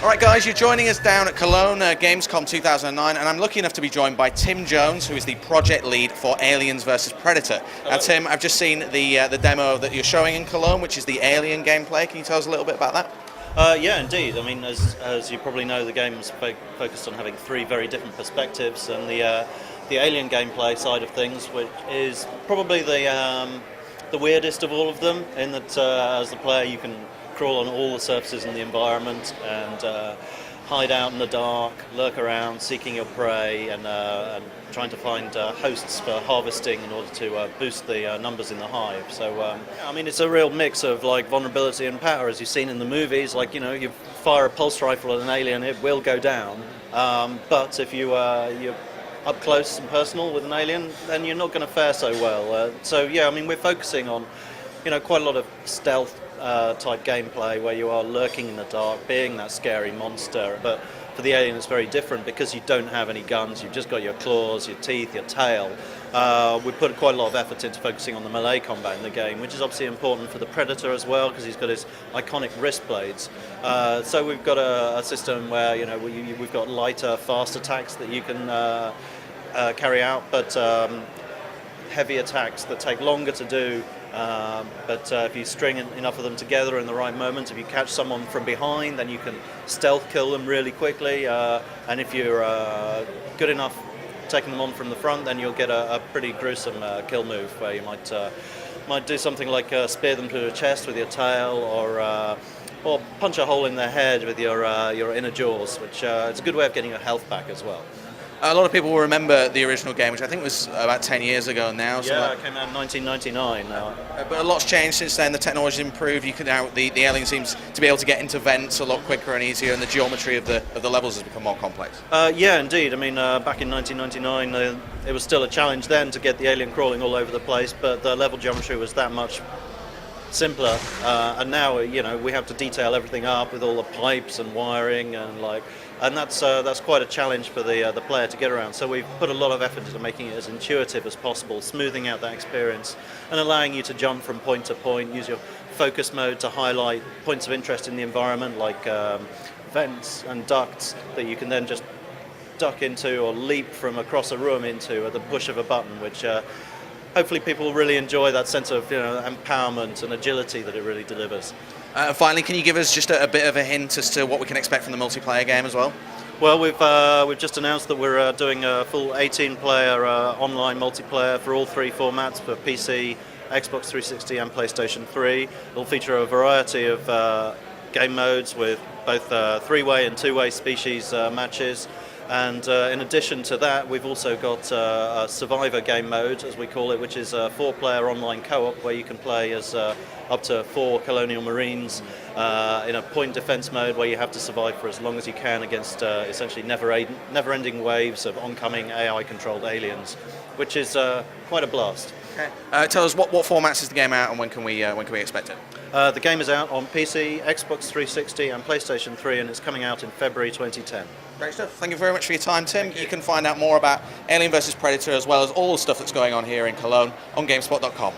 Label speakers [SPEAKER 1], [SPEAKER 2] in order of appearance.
[SPEAKER 1] Alright guys, you're joining us down at Cologne, GamesCom 2009, and I'm lucky enough to be joined by Tim Jones, who is the project lead for Aliens vs Predator. Now Tim, I've just seen the demo that you're showing in Cologne, which is the Alien gameplay. Can you tell us a little bit about that?
[SPEAKER 2] Yeah, indeed. I mean, as you probably know, the game is focused on having three very different perspectives, and the Alien gameplay side of things, which is probably the weirdest of all of them, in that as the player you can crawl on all the surfaces in the environment and hide out in the dark, lurk around, seeking your prey, and trying to find hosts for harvesting in order to boost the numbers in the hive. So, I mean, it's a real mix of like vulnerability and power, as you've seen in the movies. Like, you know, you fire a pulse rifle at an alien, it will go down. But if you're up close and personal with an alien, then you're not going to fare so well. So, yeah, I mean, we're focusing on, you know, quite a lot of stealth type gameplay where you are lurking in the dark, being that scary monster. But for the alien, it's very different because you don't have any guns. You've just got your claws, your teeth, your tail. We put quite a lot of effort into focusing on the melee combat in the game, which is obviously important for the Predator as well, because he's got his iconic wrist blades. So we've got a system where, you know, we've got lighter, fast attacks that you can carry out, but heavy attacks that take longer to do. But if you string enough of them together in the right moment, if you catch someone from behind, then you can stealth kill them really quickly. And if you're good enough taking them on from the front, then you'll get a pretty gruesome kill move where you might do something like spear them through the chest with your tail, or punch a hole in their head with your inner jaws, which it's a good way of getting your health back as well.
[SPEAKER 1] A lot of people will remember the original game, which I think was about 10 years ago now.
[SPEAKER 2] Yeah, it came out in 1999 now.
[SPEAKER 1] But a lot's changed since then. The technology's improved. You can now the alien seems to be able to get into vents a lot quicker and easier, and the geometry of the levels has become more complex.
[SPEAKER 2] Yeah, indeed. I mean, back in 1999, it was still a challenge then to get the alien crawling all over the place, but the level geometry was that much simpler. And now, you know, we have to detail everything up with all the pipes and wiring and that's quite a challenge for the player to get around. So we've put a lot of effort into making it as intuitive as possible, smoothing out that experience and allowing you to jump from point to point, use your focus mode to highlight points of interest in the environment, like vents and ducts that you can then just duck into or leap from across a room into at the push of a button, which hopefully people will really enjoy that sense of, you know, empowerment and agility that it really delivers.
[SPEAKER 1] Finally, can you give us just a bit of a hint as to what we can expect from the multiplayer game as well?
[SPEAKER 2] Well, we've just announced that we're doing a full 18-player online multiplayer for all three formats, for PC, Xbox 360 and PlayStation 3. It'll feature a variety of game modes with both three-way and two-way species matches. And in addition to that, we've also got a survivor game mode, as we call it, which is a four-player online co-op where you can play as up to 4 colonial marines in a point defense mode where you have to survive for as long as you can against essentially never-ending waves of oncoming AI-controlled aliens, which is quite a blast.
[SPEAKER 1] Okay. Tell us what formats is the game out, and when can we expect it?
[SPEAKER 2] The game is out on PC, Xbox 360 and PlayStation 3, and it's coming out in February 2010.
[SPEAKER 1] Great stuff. Thank you very much for your time, Tim. You can find out more about Alien vs Predator as well as all the stuff that's going on here in Cologne on GameSpot.com.